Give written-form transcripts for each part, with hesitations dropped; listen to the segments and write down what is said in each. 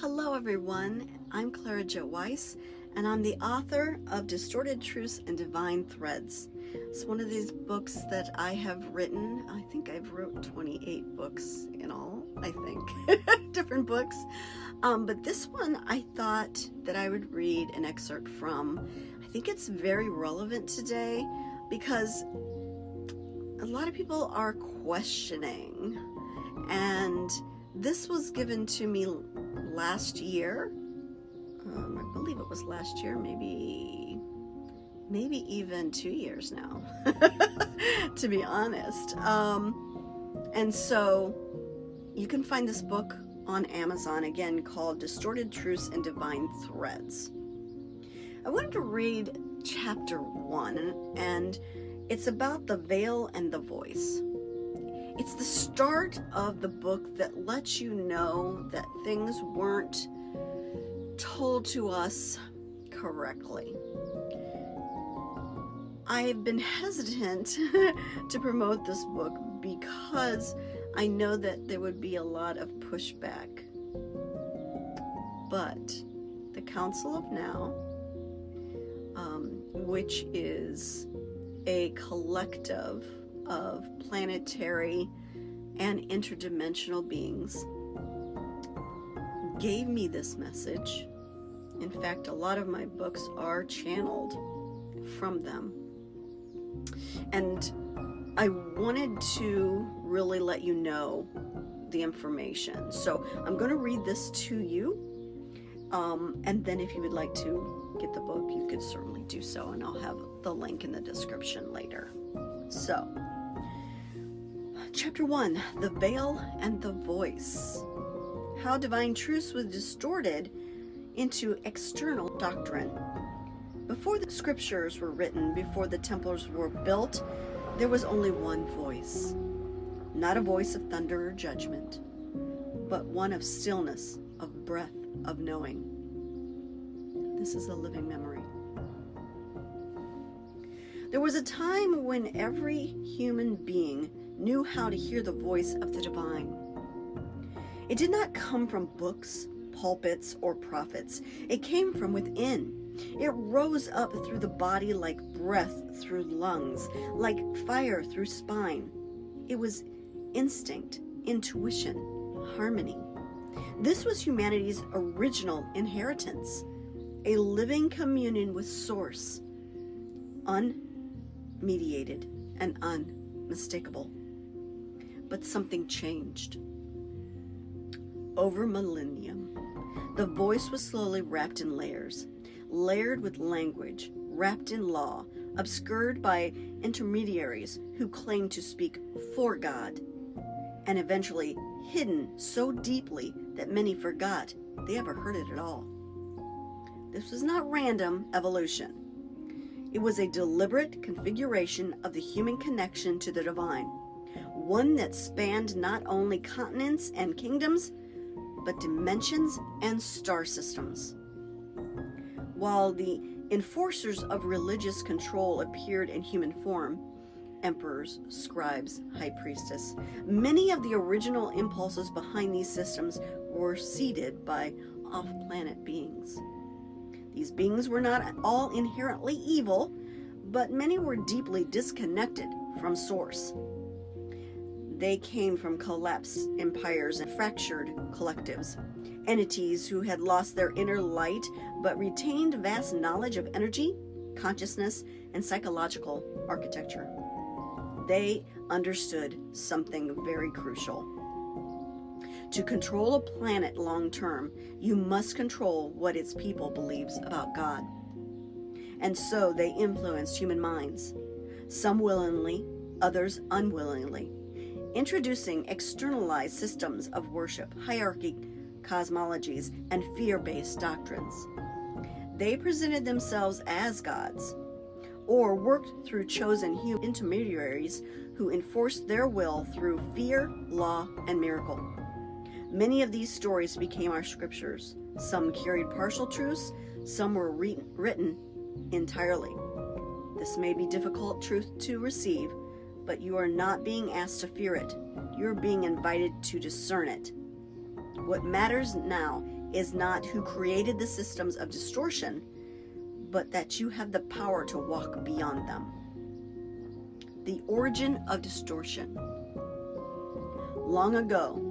Hello everyone, I'm Clara Jo Weiss, and I'm the author of Distorted Truths and Divine Threads. It's one of these books that I have written. I think I've wrote 28 books in all, different books. But this one I thought that I would read an excerpt from. I think it's very relevant today because a lot of people are questioning, and this was given to me last year. I believe it was last year, maybe even 2 years now, to be honest. And so you can find this book on Amazon, again, called Distorted Truths and Divine Threads. I wanted to read chapter 1, and it's about the veil and the voice. It's the start of the book that lets you know that things weren't told to us correctly. I've been hesitant to promote this book because I know that there would be a lot of pushback. But the Council of Now, which is a collective of planetary and interdimensional beings, gave me this message. In fact, a lot of my books are channeled from them. And I wanted to really let you know the information. So I'm going to read this to you. And then if you would like to get the book, you could certainly do so. And I'll have the link in the description later. So, Chapter 1, The Veil and the Voice. How divine truths were distorted into external doctrine. Before the scriptures were written, before the temples were built, there was only one voice. Not a voice of thunder or judgment, but one of stillness, of breath, of knowing. This is a living memory. There was a time when every human being knew how to hear the voice of the divine. It did not come from books, pulpits, or prophets. It came from within. It rose up through the body like breath through lungs, like fire through spine. It was instinct, intuition, harmony. This was humanity's original inheritance, a living communion with Source, unmediated and unmistakable. But something changed. Over millennium, the voice was slowly wrapped in layers, layered with language, wrapped in law, obscured by intermediaries who claimed to speak for God, and eventually hidden so deeply that many forgot they ever heard it at all. This was not random evolution. It was a deliberate configuration of the human connection to the divine, one that spanned not only continents and kingdoms, but dimensions and star systems. While the enforcers of religious control appeared in human form, emperors, scribes, high priestess, many of the original impulses behind these systems were seeded by off-planet beings. These beings were not all inherently evil, but many were deeply disconnected from Source. They came from collapsed empires and fractured collectives, entities who had lost their inner light but retained vast knowledge of energy, consciousness, and psychological architecture. They understood something very crucial. To control a planet long term, you must control what its people believes about God. And so they influenced human minds, some willingly, others unwillingly, introducing externalized systems of worship, hierarchy, cosmologies, and fear-based doctrines. They presented themselves as gods, or worked through chosen human intermediaries who enforced their will through fear, law, and miracle. Many of these stories became our scriptures. Some carried partial truths, some were written entirely. This may be difficult truth to receive, but you are not being asked to fear it. You're being invited to discern it. What matters now is not who created the systems of distortion, but that you have the power to walk beyond them. The origin of distortion. Long ago,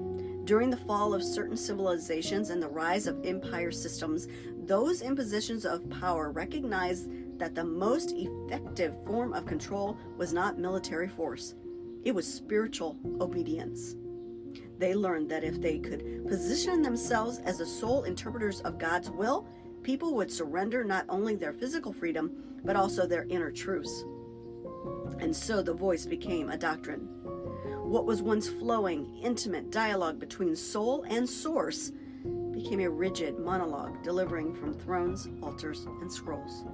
during the fall of certain civilizations and the rise of empire systems, those in positions of power recognized that the most effective form of control was not military force. It was spiritual obedience. They learned that if they could position themselves as the sole interpreters of God's will, people would surrender not only their physical freedom, but also their inner truths. And so the voice became a doctrine. What was once flowing, intimate dialogue between soul and source became a rigid monologue delivering from thrones, altars, and scrolls.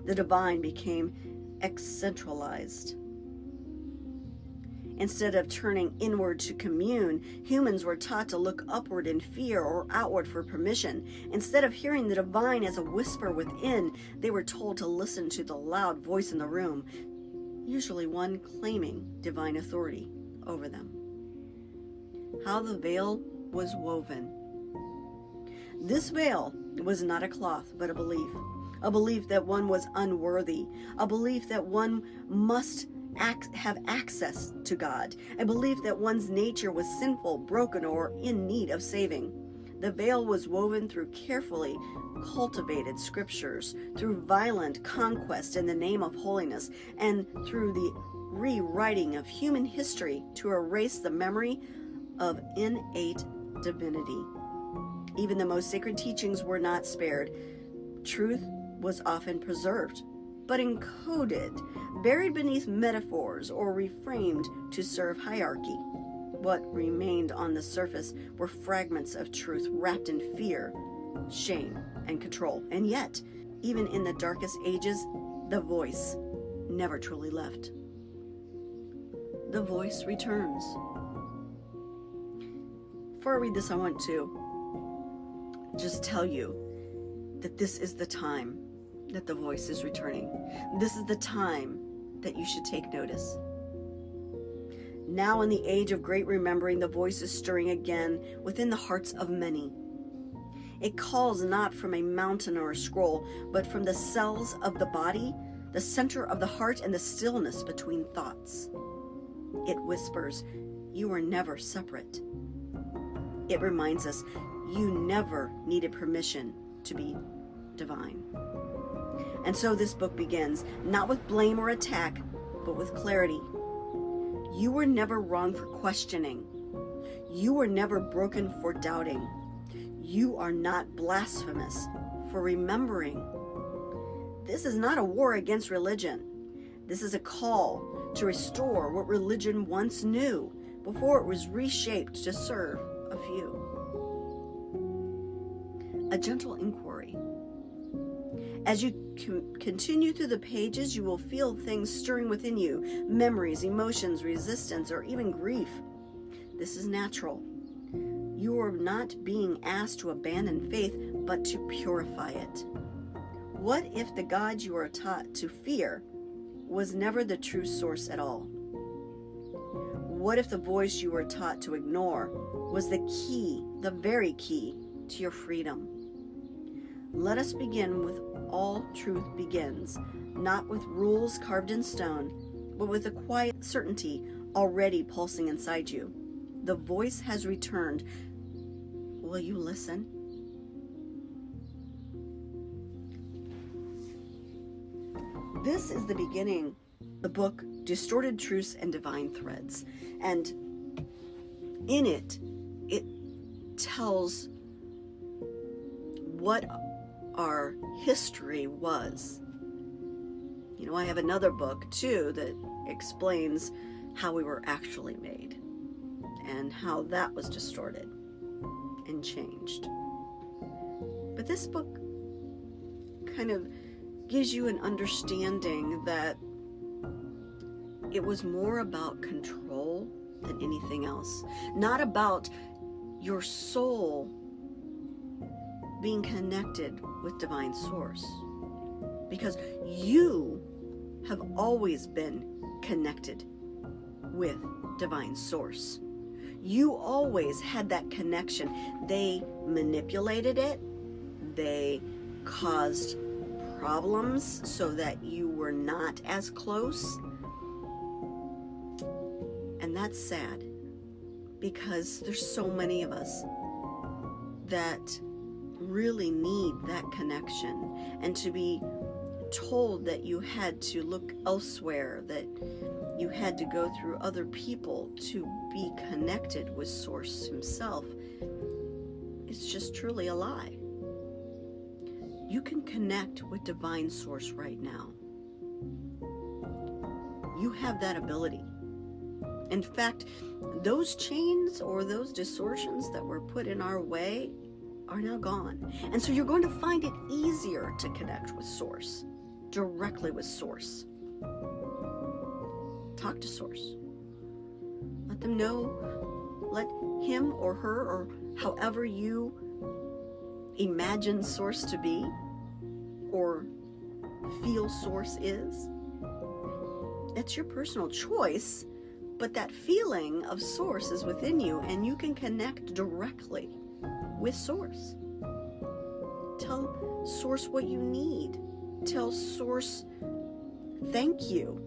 The divine became excentralized. Instead of turning inward to commune, humans were taught to look upward in fear or outward for permission. Instead of hearing the divine as a whisper within, they were told to listen to the loud voice in the room, usually one claiming divine authority over them. How the veil was woven. This veil was not a cloth, but a belief that one was unworthy, a belief that one must have access to God, a belief that one's nature was sinful, broken, or in need of saving. The veil was woven through carefully cultivated scriptures, through violent conquest in the name of holiness, and through the rewriting of human history to erase the memory of innate divinity. Even the most sacred teachings were not spared. Truth was often preserved, but encoded, buried beneath metaphors, or reframed to serve hierarchy. What remained on the surface were fragments of truth wrapped in fear, shame, and control. And yet, even in the darkest ages, the voice never truly left. The voice returns. Before I read this, I want to just tell you that this is the time that the voice is returning. This is the time that you should take notice. Now, in the age of great remembering, the voice is stirring again within the hearts of many. It calls not from a mountain or a scroll, but from the cells of the body, the center of the heart, and the stillness between thoughts. It whispers, you are never separate. It reminds us, you never needed permission to be divine. And so this book begins, not with blame or attack, but with clarity. You were never wrong for questioning. You were never broken for doubting. You are not blasphemous for remembering. This is not a war against religion. This is a call to restore what religion once knew before it was reshaped to serve a few. A gentle inquiry. As you continue through the pages, you will feel things stirring within you, memories, emotions, resistance, or even grief. This is natural. You are not being asked to abandon faith, but to purify it. What if the God you are taught to fear was never the true source at all? What if the voice you were taught to ignore was the key, the very key to your freedom? Let us begin with all truth begins, not with rules carved in stone, but with a quiet certainty already pulsing inside you. The voice has returned. Will you listen? This is the beginning, the book Distorted Truths and Divine Threads. And in it, it tells what our history was. You know, I have another book too that explains how we were actually made and how that was distorted and changed. But this book kind of gives you an understanding that it was more about control than anything else, not about your soul being connected with divine source, because you have always been connected with divine source. You always had that connection. They manipulated it. They caused problems so that you were not as close. And that's sad, because there's so many of us that really need that connection, and to be told that you had to look elsewhere, that you had to go through other people to be connected with Source himself, it's just truly a lie. You can connect with Divine Source right now. You have that ability. In fact, those chains or those distortions that were put in our way are now gone. And so you're going to find it easier to connect with Source, directly with Source. Talk to Source. Let them know, let him or her, or however you imagine Source to be, or feel Source is. That's your personal choice, but that feeling of Source is within you, and you can connect directly with Source. Tell Source what you need. Tell Source thank you.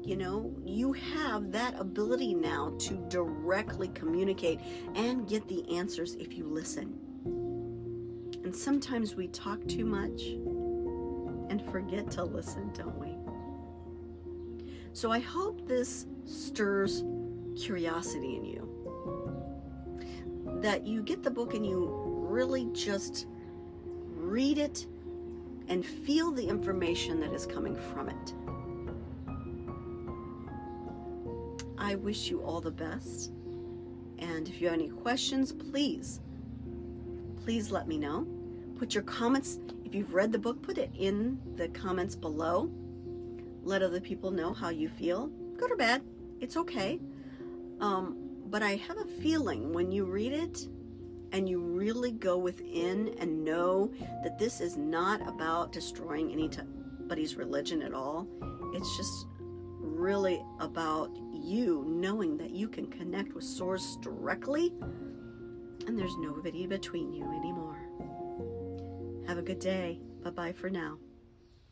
You know, you have that ability now to directly communicate and get the answers if you listen. And sometimes we talk too much and forget to listen, don't we? So I hope this stirs curiosity in you, that you get the book and you really just read it and feel the information that is coming from it. I wish you all the best, and if you have any questions, please let me know. Put your comments, if you've read the book, put it in the comments below. Let other people know how you feel, good or bad, it's okay. But I have a feeling when you read it and you really go within and know that this is not about destroying anybody's religion at all, it's just really about you knowing that you can connect with Source directly, and there's nobody between you anymore. Have a good day. Bye-bye for now.